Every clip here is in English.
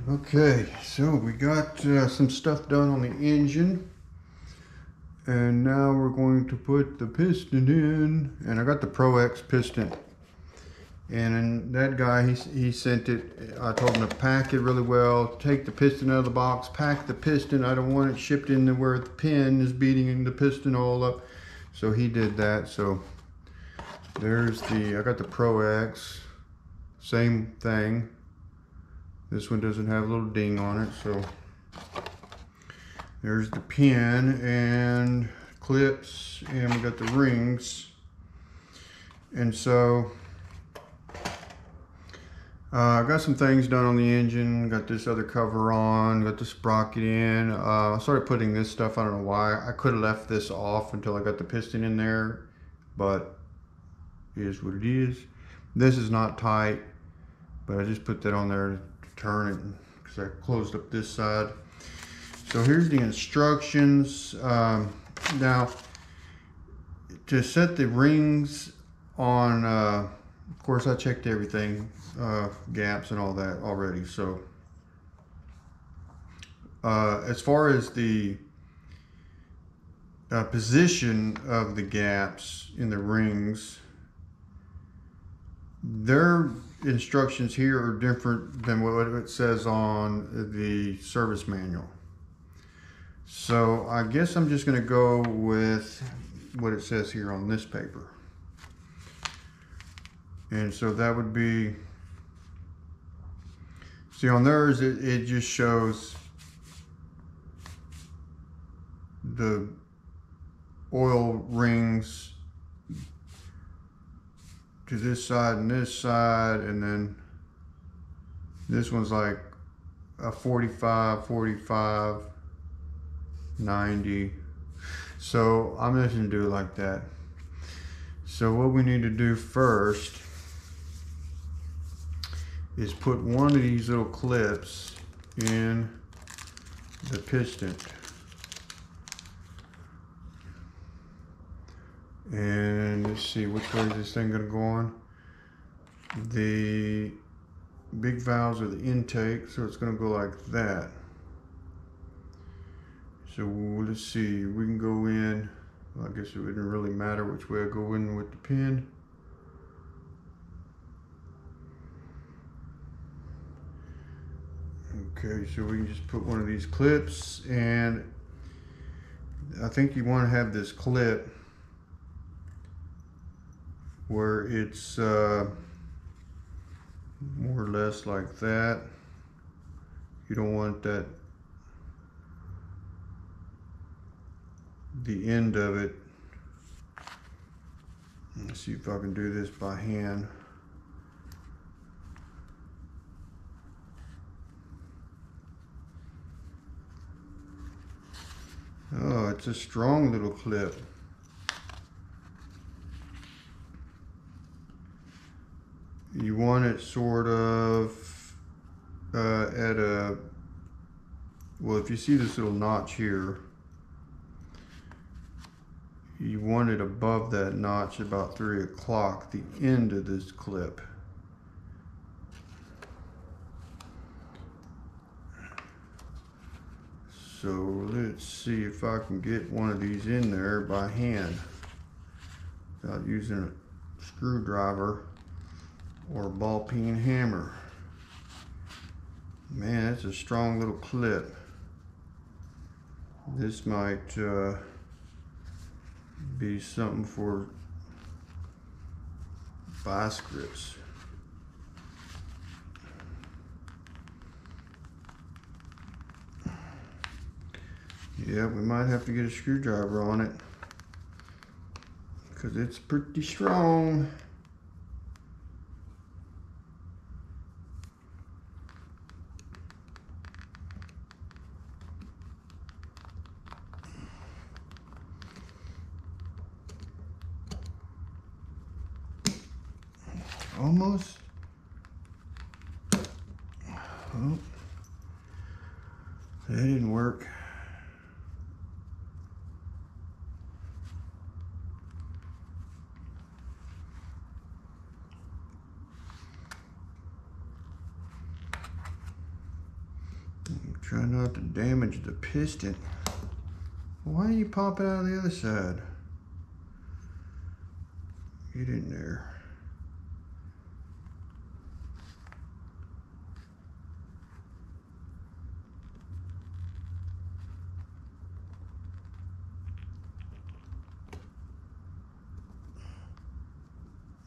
Okay, so we got some stuff done on the engine, and now we're going to put the piston in. And I got the Pro X piston, and that guy, he sent it. I told him to pack it really well, take the piston out of the box, pack the piston. I don't want it shipped into where the pin is beating the piston all up, so he did that. So there's I got the Pro X, same thing. This one doesn't have a little ding on it, so there's the pin and clips, and we got the rings. And so I got some things done on the engine, got this other cover on, got the sprocket in. I started putting this stuff, I don't know why. I could have left this off until I got the piston in there, but it is what it is. This is not tight, but I just put that on there to turn it because I closed up this side. So here's the instructions. Now, to set the rings on, of course I checked everything, gaps and all that already. So as far as the position of the gaps in the rings, their instructions here are different than what it says on the service manual. So I guess I'm just going to go with what it says here on this paper. And so that would be, see on theirs it just shows the oil rings to this side and this side, and then this one's like a 45, 45, 90. So I'm just gonna do it like that. So what we need to do first is put one of these little clips in the piston. And let's see, which way is this thing gonna go on? The big valves are the intake, so it's gonna go like that. So let's see, we can go in, well, I guess it wouldn't really matter which way I go in with the pin. Okay, so we can just put one of these clips, and I think you want to have this clip where it's more or less like that. You don't want that, the end of it. Let's see if I can do this by hand. Oh, it's a strong little clip. You want it sort of at a, well, if you see this little notch here, you want it above that notch about 3 o'clock, the end of this clip. So let's see if I can get one of these in there by hand without using a screwdriver or a ball peen hammer. Man, that's a strong little clip. This might be something for vice grips. Yeah, we might have to get a screwdriver on it because it's pretty strong. Almost. Oh, that didn't work. Try not to damage the piston. Why don't you pop it out of the other side? Get in there.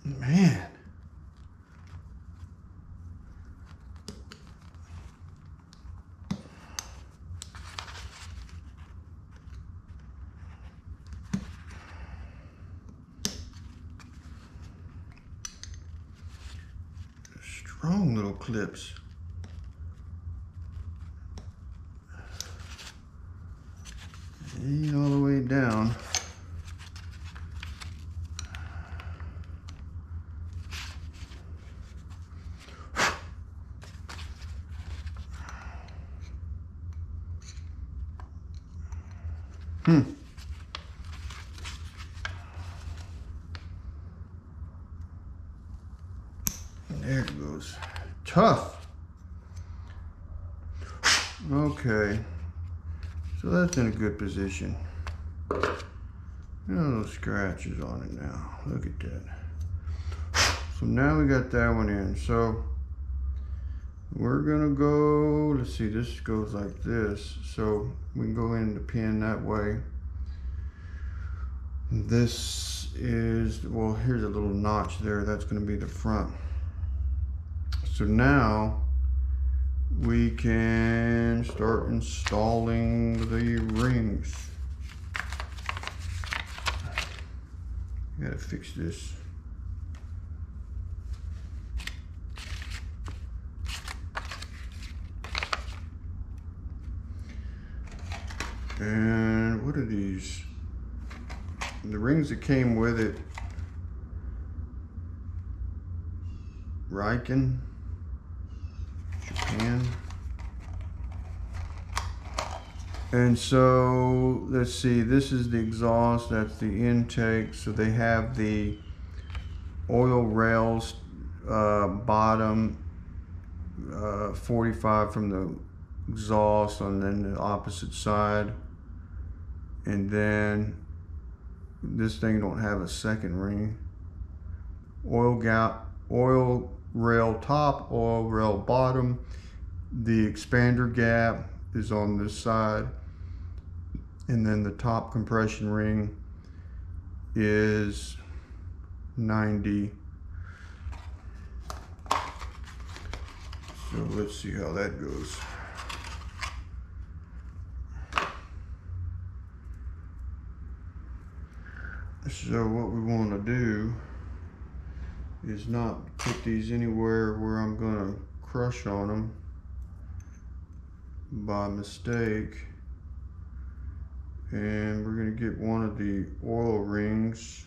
Man. Strong little clips. Ain't all the way down. There it goes. Tough. Okay. So that's in a good position. No scratches on it now. Look at that. So now we got that one in. So we're gonna go, let's see, this goes like this. So we can go in the pin that way. This is, well, here's a little notch there. That's gonna be the front. So now we can start installing the rings. Gotta fix this. And what are these? The rings that came with it. Riken, Japan. And so let's see, this is the exhaust, that's the intake. So they have the oil rails bottom 45 from the exhaust, and then the opposite side. And then this thing don't have a second ring. Oil rail top, oil rail bottom. The expander gap is on this side, and then the top compression ring is 90. So let's see how that goes. So what we want to do is not put these anywhere where I'm going to crush on them by mistake. And we're going to get one of the oil rings.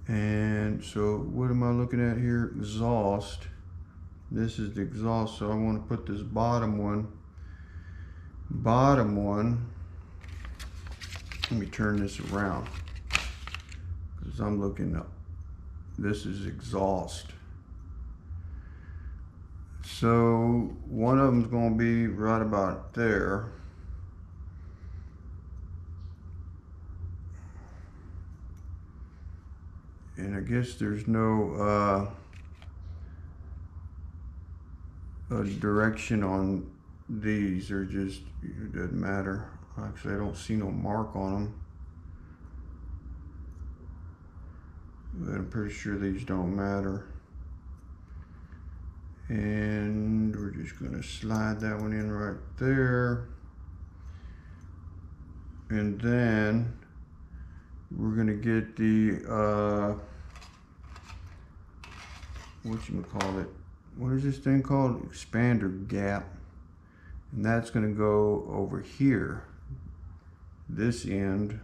And so what am I looking at here? Exhaust. This is the exhaust, so I want to put this bottom one. Let me turn this around, because I'm looking up. This is exhaust. So one of them's going to be right about there. And I guess there's no a direction on these. They're just, it doesn't matter. Actually, I don't see no mark on them. But I'm pretty sure these don't matter. And we're just going to slide that one in right there. And then we're going to get the, whatchamacallit, what is this thing called? Expander gap. And that's going to go over here, this end.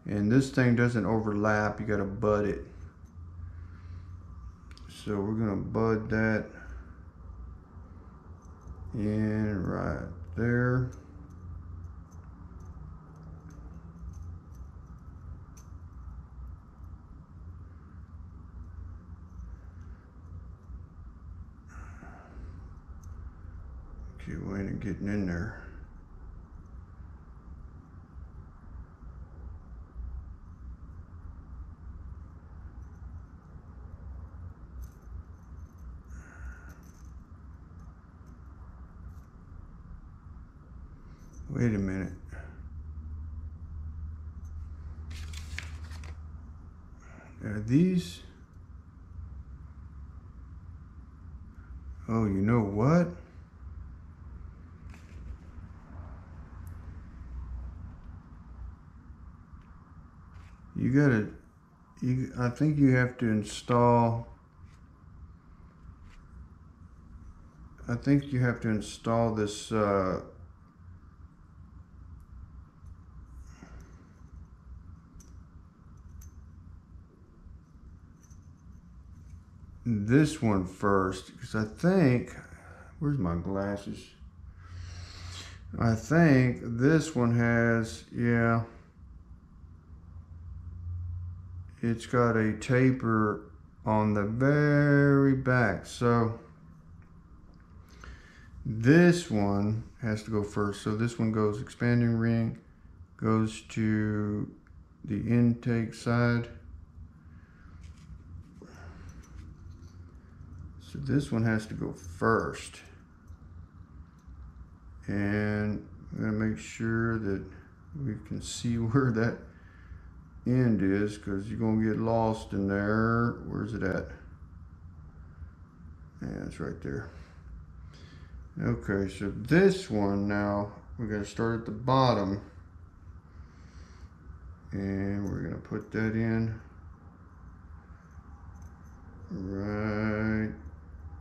And this thing doesn't overlap, you got to bud it. So we're going to bud that in right there. Okay, we ain't getting in there. Wait a minute. Are these? Oh, you know what? You gotta, I think you have to install, this, this one first, because I think, where's my glasses? I think this one has, yeah, it's got a taper on the very back. So this one has to go first. So this one goes, expanding ring goes to the intake side. So this one has to go first. And I'm gonna make sure that we can see where that end is, because you're gonna get lost in there. Where's it at? Yeah, it's right there. Okay, so this one now, we're gonna start at the bottom, and we're gonna put that in right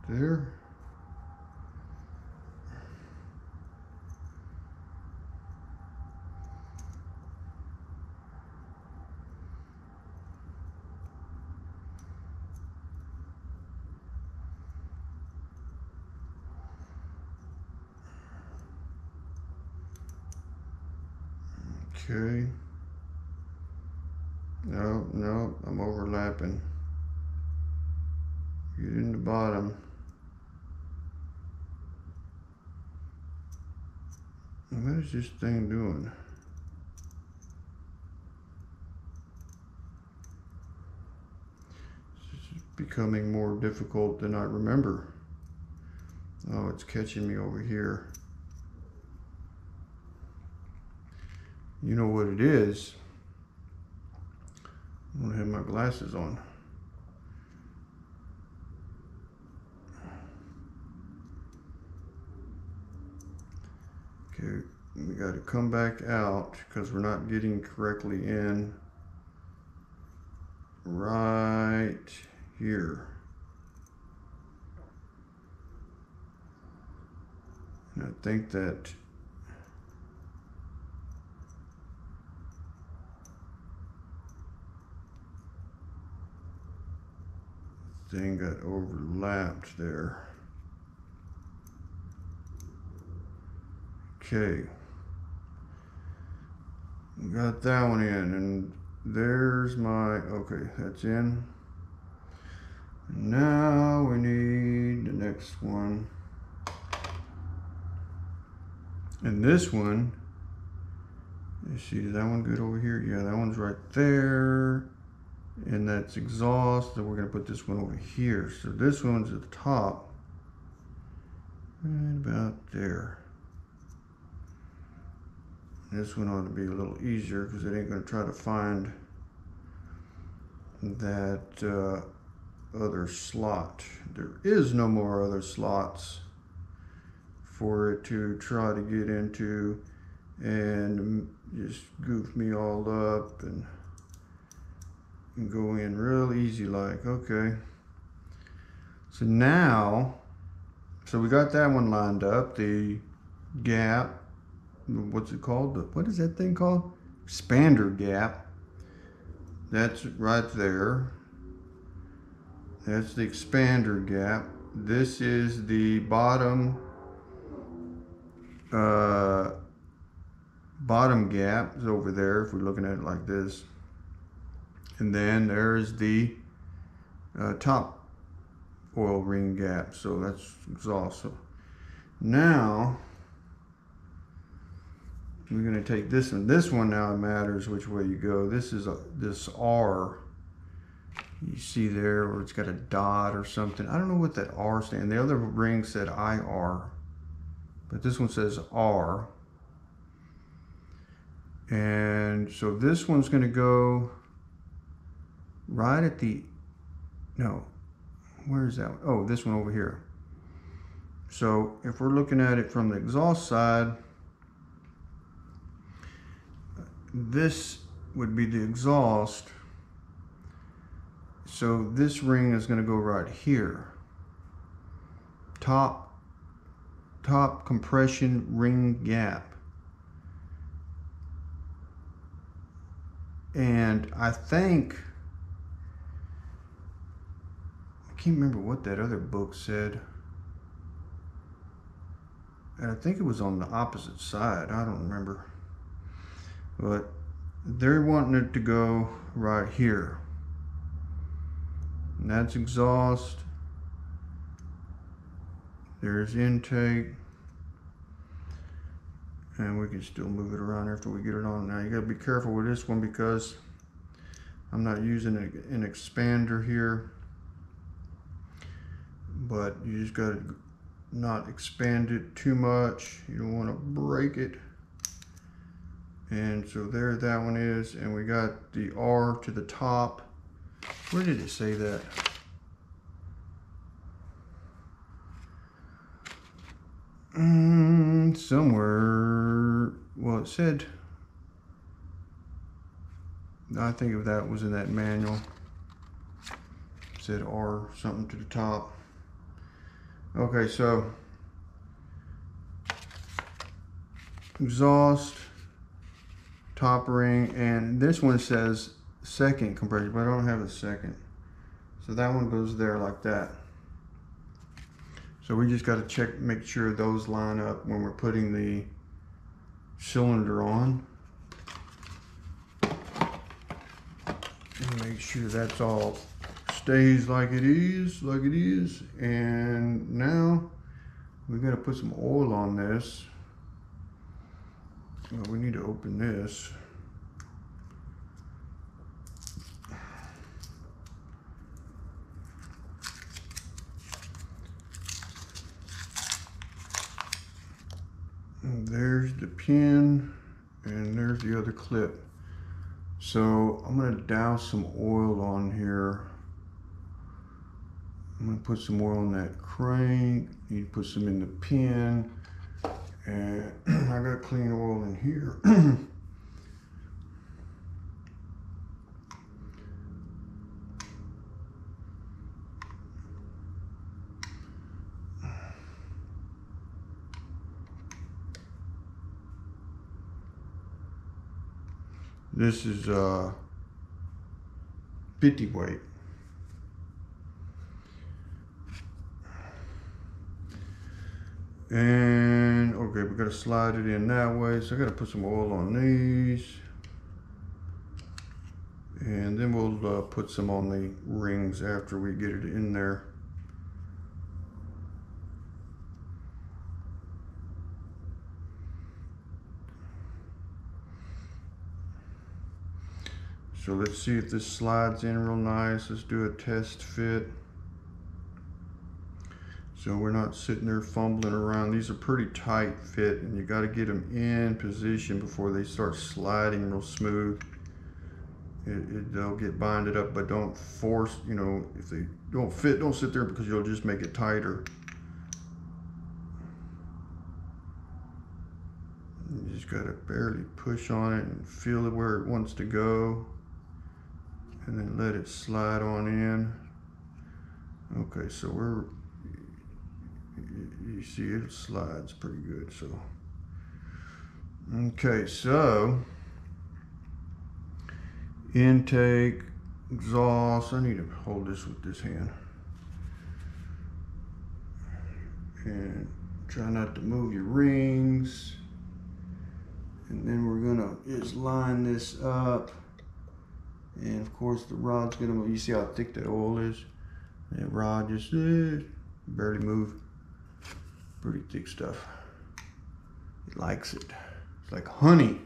there. Okay. No, I'm overlapping. Get in the bottom. What is this thing doing? This is becoming more difficult than I remember. Oh, it's catching me over here. You know what it is? I don't have my glasses on. Okay, we got to come back out because we're not getting correctly in right here. And I think that thing got overlapped there. Okay, got that one in, and there's my, okay, that's in. Now we need the next one. And this one, you see, is that one good over here? Yeah, that one's right there. And that's exhaust, so we're gonna put this one over here. So this one's at the top, right about there. This one ought to be a little easier because it ain't gonna try to find that other slot. There is no more other slots for it to try to get into and just goof me all up and go in real easy like. Okay, so now, so we got that one lined up, the gap, what's it called, what is that thing called, expander gap, that's right there. That's the expander gap. This is the bottom gap is over there if we're looking at it like this. And then there's the top oil ring gap. So that's exhaust. So Now we're going to take this one. This one now matters which way you go. This is this R. You see there where it's got a dot or something. I don't know what that R stands. The other ring said IR, but this one says R. And so this one's going to go right at the, no, where is that one? Oh, this one over here. So if we're looking at it from the exhaust side, this would be the exhaust. So this ring is going to go right here. Top compression ring gap. And I think, I can't remember what that other book said. And I think it was on the opposite side. I don't remember. But they're wanting it to go right here. And that's exhaust. There's intake. And we can still move it around after we get it on. Now you gotta be careful with this one because I'm not using an expander here. But you just gotta not expand it too much. You don't wanna break it. And so there that one is, and we got the R to the top. Where did it say that? Somewhere, well it said, I think if that was in that manual, it said R something to the top. Okay, so exhaust, top ring, and this one says second compression, but I don't have a second. So that one goes there like that. So we just got to check, make sure those line up when we're putting the cylinder on. And make sure that's all stays like it is, And now we got to put some oil on this. Well, we need to open this. And there's the pin, and there's the other clip. So I'm going to douse some oil on here. I'm going to put some oil on that crank. Need to put some in the pin. And I got clean oil in here. This is 50 weight. And okay, we gotta slide it in that way. So I gotta put some oil on these. And then we'll put some on the rings after we get it in there. So let's see if this slides in real nice. Let's do a test fit. So we're not sitting there fumbling around. These are pretty tight fit, and you got to get them in position before they start sliding real smooth. They'll get binded up, but don't force, you know, if they don't fit, don't sit there because you'll just make it tighter. You just got to barely push on it and feel it where it wants to go. And then let it slide on in. Okay, so you see it slides pretty good. So okay, so intake, exhaust. I need to hold this with this hand and try not to move your rings. And then we're gonna just line this up. And of course the rod's gonna move. You see how thick that oil is? That rod just barely move. Pretty thick stuff. He likes it. It's like honey.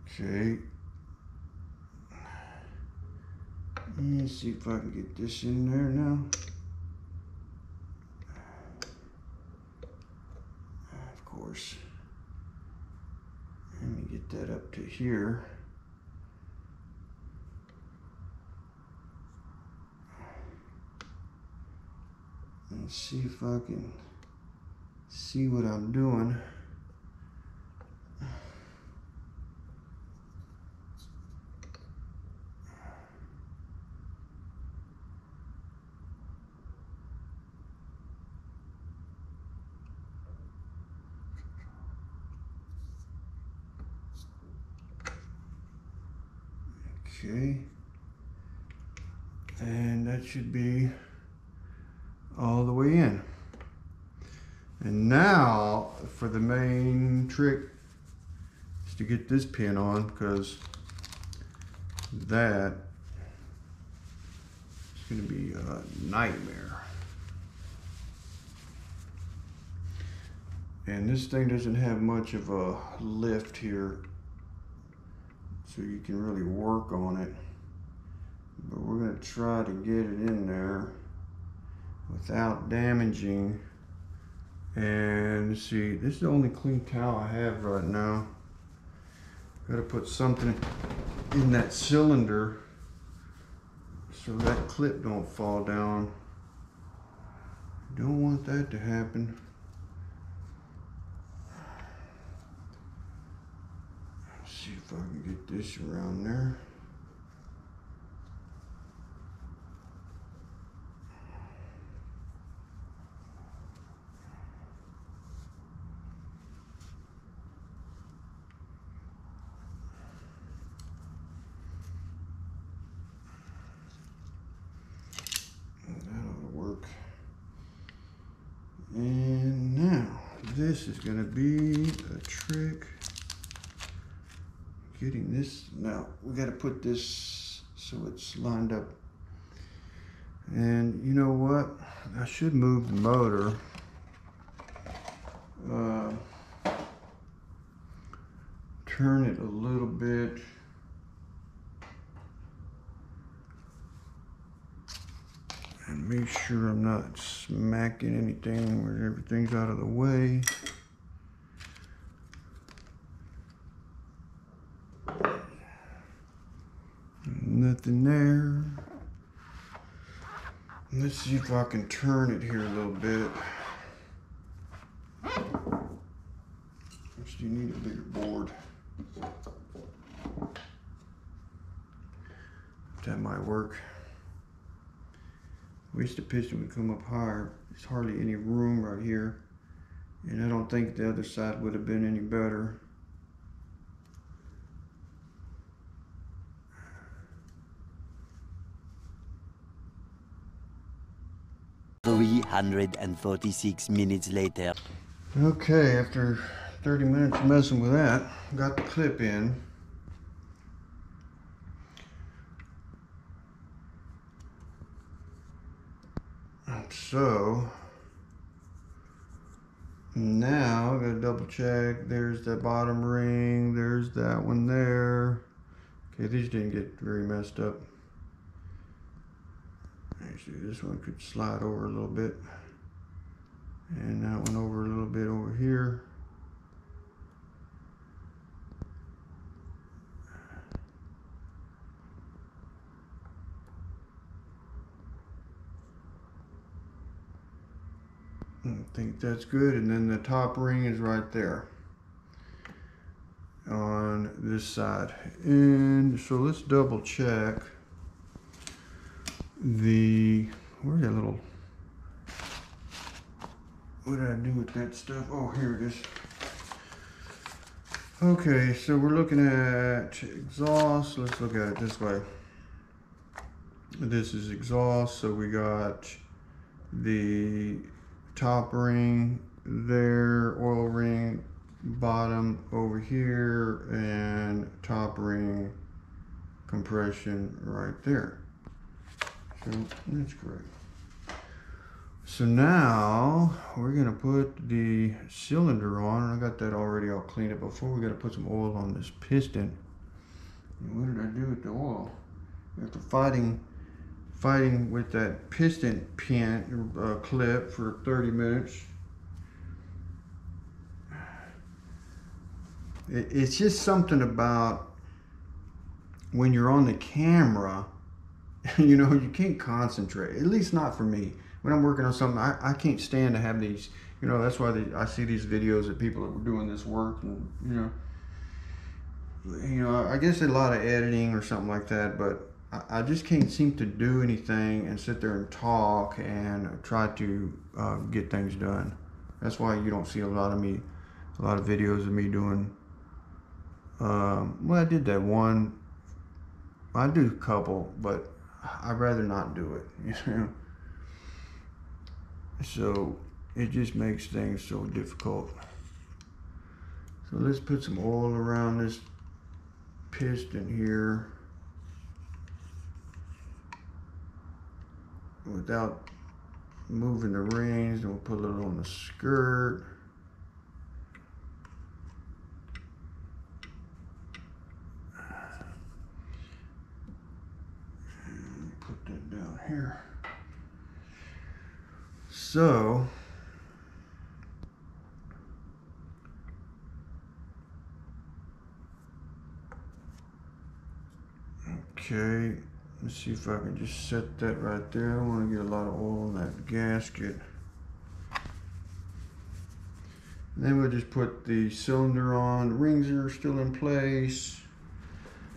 Okay. Let's see if I can get this in there now. Of course. Let me get that up to here. And see if I can see what I'm doing. Okay, and that should be all the way in. And now for the main trick is to get this pin on, because that is going to be a nightmare. And this thing doesn't have much of a lift here, so you can really work on it. But we're going to try to get it in there without damaging. And see, this is the only clean towel I have right now. Got to put something in that cylinder so that clip don't fall down. Don't want that to happen. See if I can get this around there. That ought to work. And now this is going to be a trick. Getting this, now we got to put this so it's lined up. And you know what, I should move the motor. Turn it a little bit. And make sure I'm not smacking anything where everything's out of the way. Nothing there. Let's see if I can turn it here a little bit. First, you need a bigger board. That might work. Wish the piston would come up higher. There's hardly any room right here, and I don't think the other side would have been any better. $346 later. Okay, after 30 minutes messing with that, got the clip in. So now I gotta double check. There's that bottom ring, there's that one there. Okay, these didn't get very messed up. Actually, this one could slide over a little bit, and that one over a little bit over here. I think that's good, and then the top ring is right there on this side. And so let's double check the, where's that little, what did I do with that stuff? Oh, here it is. Okay, so we're looking at exhaust. Let's look at it this way. This is exhaust, so we got the top ring there, oil ring, bottom over here, and top ring compression right there. So that's correct. So now we're gonna put the cylinder on. I got that already all cleaned up before. We gotta put some oil on this piston. And what did I do with the oil? After fighting with that piston pin clip for 30 minutes. It's just something about when you're on the camera, you know, you can't concentrate. At least not for me. When I'm working on something, I can't stand to have these, you know, that's why I see these videos of people that were doing this work, and you know, I guess a lot of editing or something like that, but I just can't seem to do anything and sit there and talk and try to get things done. That's why you don't see a lot of videos of me doing, well, I did that one. I do a couple, but I'd rather not do it, you know. So it just makes things so difficult. So let's put some oil around this piston here without moving the rings, and we'll put a little on the skirt. And put that down here. So okay, let's see if I can just set that right there. I don't want to get a lot of oil in that gasket. And then we'll just put the cylinder on. The rings are still in place.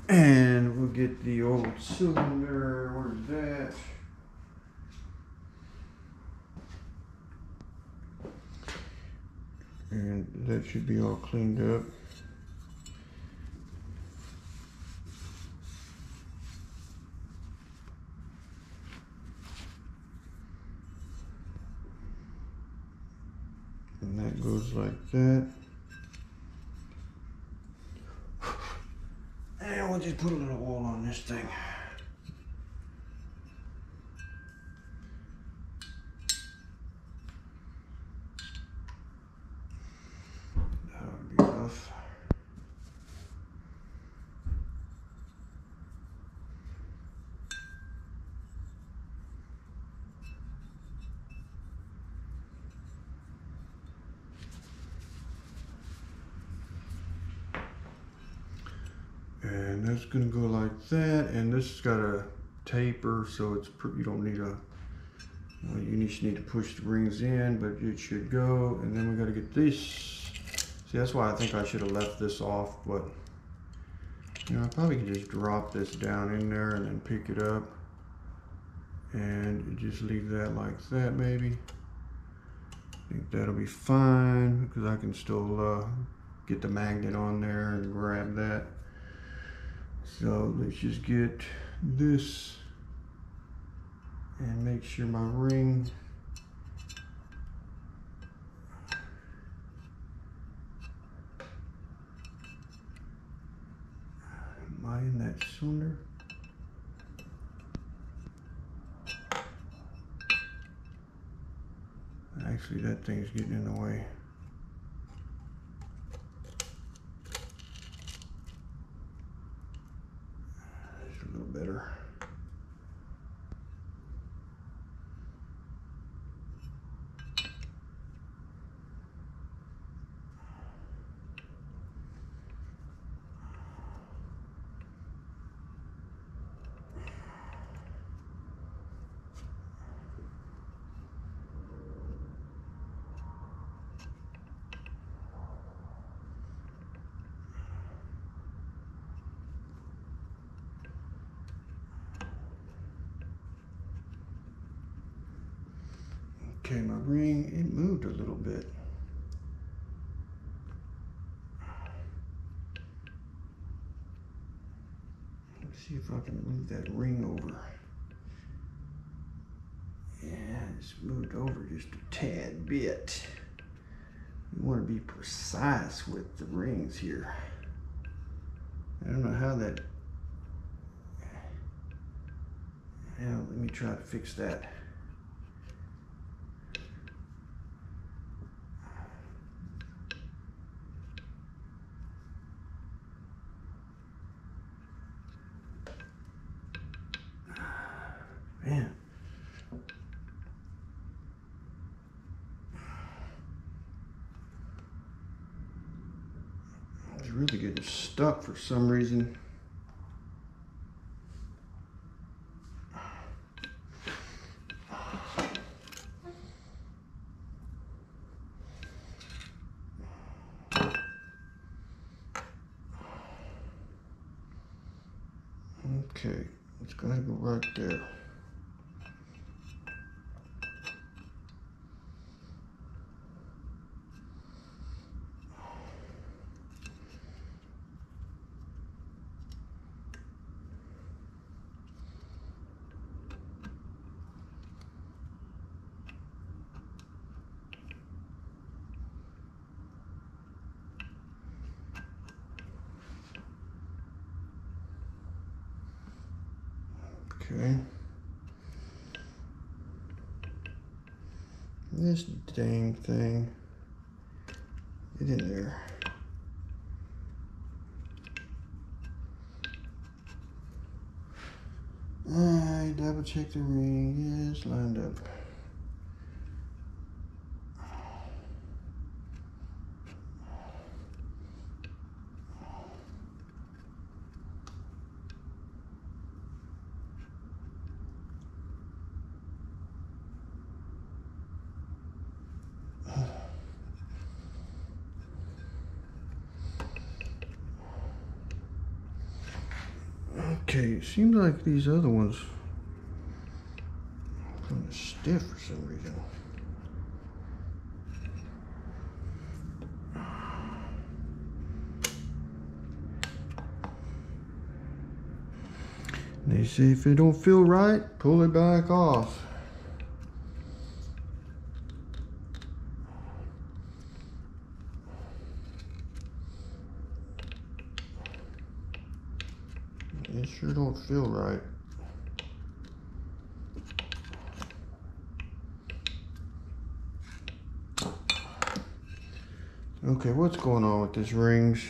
And we'll get the old cylinder. Where's that? And that should be all cleaned up. And that goes like that. And we'll just put a little oil on this thing. That'll be enough. And that's gonna go like that, and this has got a taper, so it's you don't need a, you just need to push the rings in, but it should go. And then we got to get this. See, that's why I think I should have left this off, but you know, I probably could just drop this down in there and then pick it up, and just leave that like that maybe. I think that'll be fine, because I can still get the magnet on there and grab that. So let's just get this and make sure my ring am I in that cylinder? Actually, that thing's getting in the way. Better. Okay, my ring, it moved a little bit. Let's see if I can move that ring over. Yeah, it's moved over just a tad bit. You want to be precise with the rings here. I don't know how that. Now, let me try to fix that. Man. It's really getting stuck for some reason. Okay, it's gonna go right there. Okay. This dang thing. Get in there. Alright, double check the ring. Yes, lined up. Okay, it seems like these other ones are kind of stiff for some reason. They say if it don't feel right, pull it back off. It sure don't feel right. Okay, what's going on with these rings?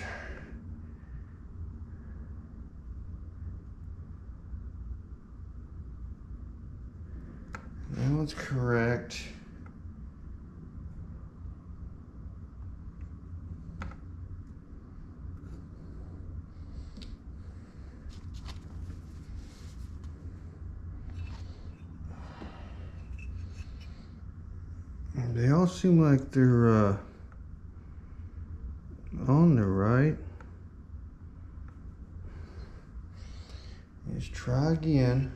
That one's correct. They all seem like they're on the right. Let's try again.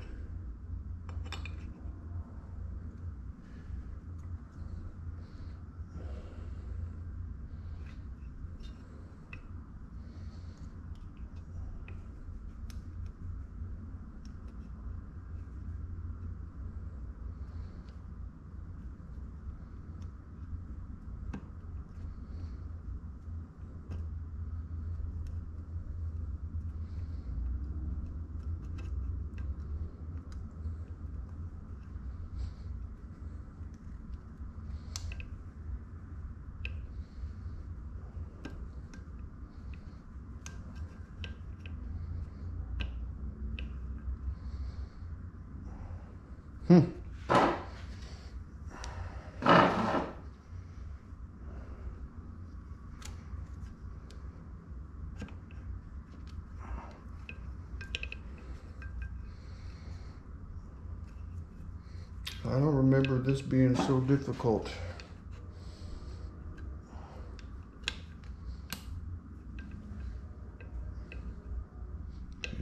I don't remember this being so difficult.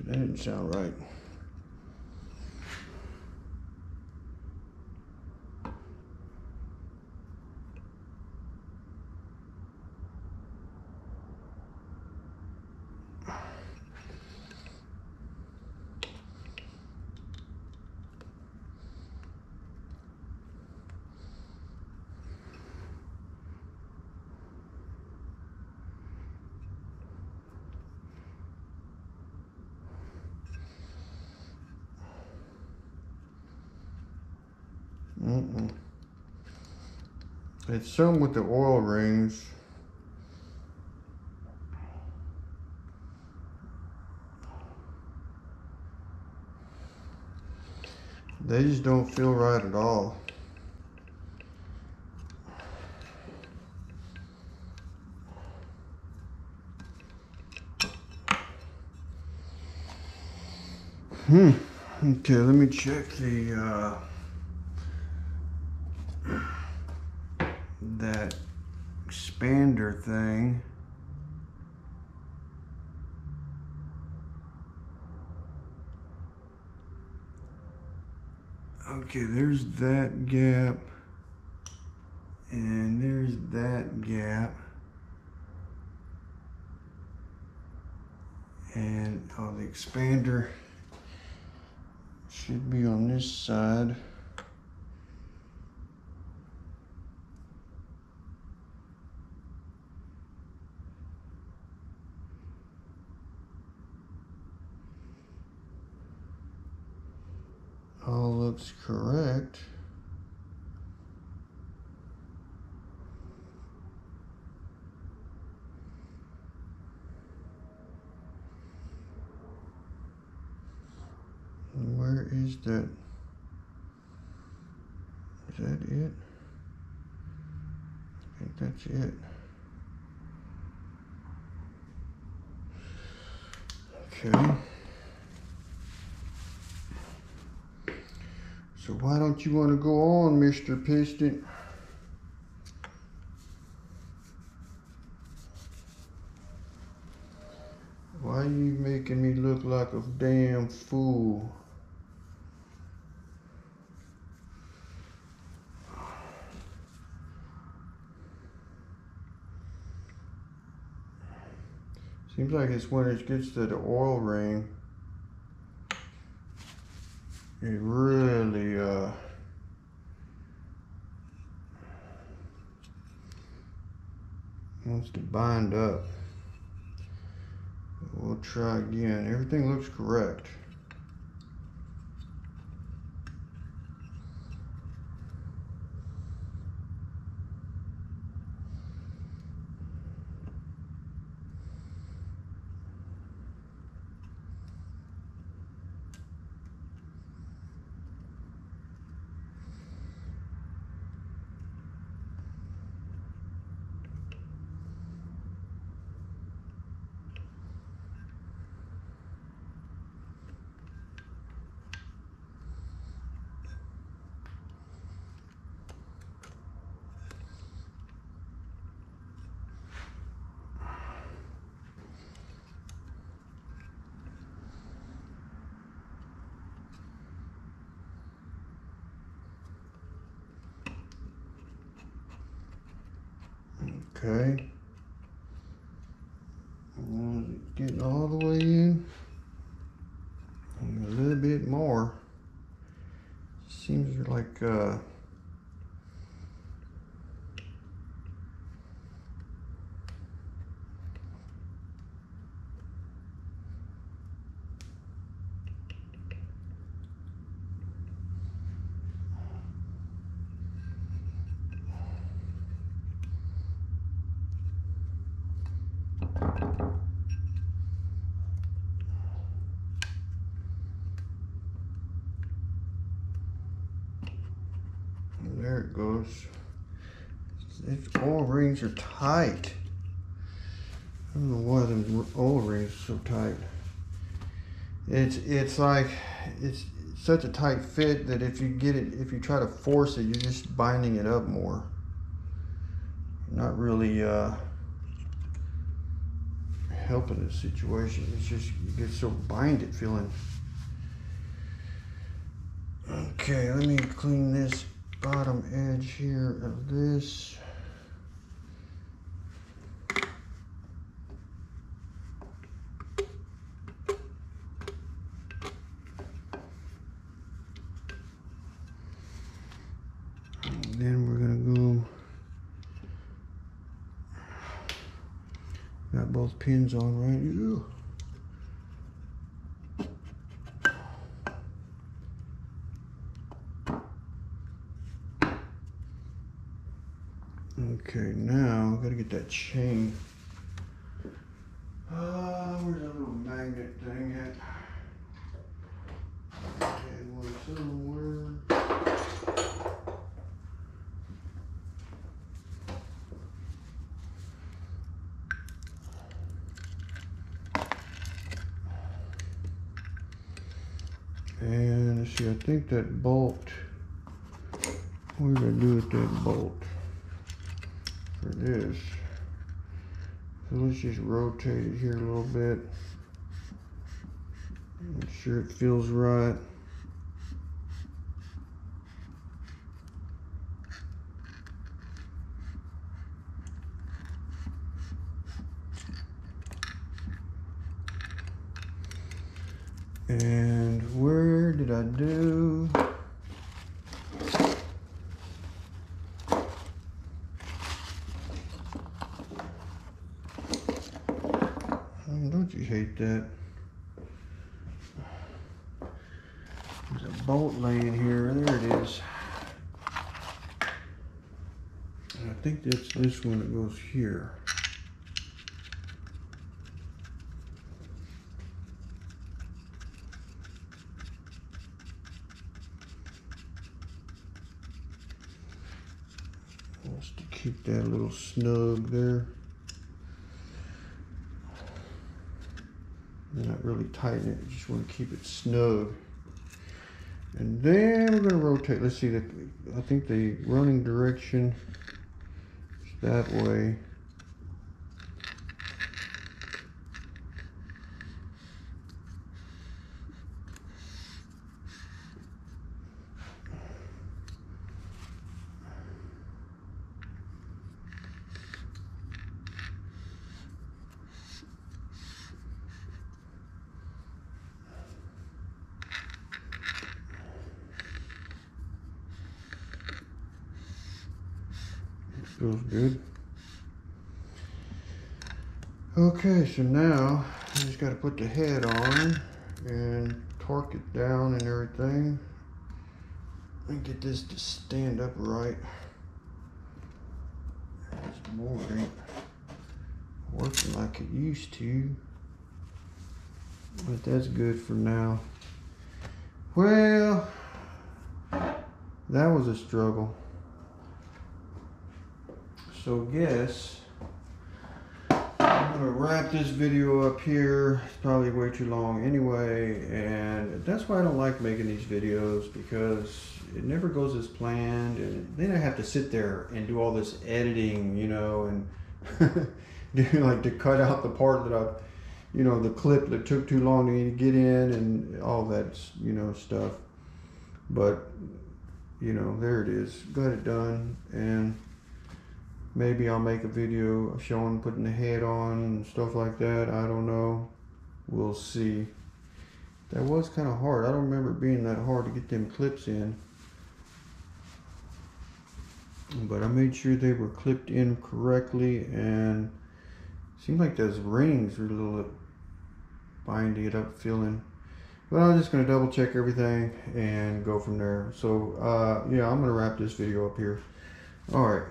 That didn't sound right. It's some with the oil rings. They just don't feel right at all. Okay, let me check the that expander thing. Okay, there's that gap, and there's that gap, and the expander should be on this side. All looks correct. Where is that? Is that it? I think that's it. Okay. So why don't you want to go on, Mr. Piston? Why are you making me look like a damn fool? Seems like it's when it gets to the oil ring, it really wants to bind up. We'll try again. Everything looks correct. Okay. Getting all the way in. And a little bit more. Seems like there it goes. Its oil rings are tight. I don't know why them oil rings are so tight. It's like it's such a tight fit that if you try to force it, you're just binding it up more. Not really helping the situation. It's just you get so binded feeling. Okay, let me clean this bottom edge here of this. And then we're gonna go, got both pins on right. Ew. Okay, now I gotta get that chain. Where's that little magnet thing at? Okay, one somewhere. And let's see, I think that bolt, what did I do with that bolt for this? So let's just rotate it here a little bit. Make sure it feels right. And where did I do? Don't you hate that? There's a bolt laying here. There it is. And I think that's this one that goes here. Just to keep that a little snug there. Not really tighten it, just want to keep it snug. And then we're going to rotate. Let's see, I think the running direction is that way. Feels good. Okay, so now I just got to put the head on and torque it down and everything and get this to stand up right. This board ain't working like it used to, but that's good for now. Well, that was a struggle. So guess I'm gonna wrap this video up here. It's probably way too long anyway, and that's why I don't like making these videos, because it never goes as planned, and then I have to sit there and do all this editing, you know, and like to cut out the part that I've, you know, the clip that took too long to get in and all that, you know, stuff. But you know, there it is, got it done. And maybe I'll make a video showing putting the head on and stuff like that. I don't know. We'll see. That was kind of hard. I don't remember it being that hard to get them clips in. But I made sure they were clipped in correctly, and it seemed like those rings were a little binding it up feeling. But I'm just going to double check everything and go from there. So yeah, I'm going to wrap this video up here. All right.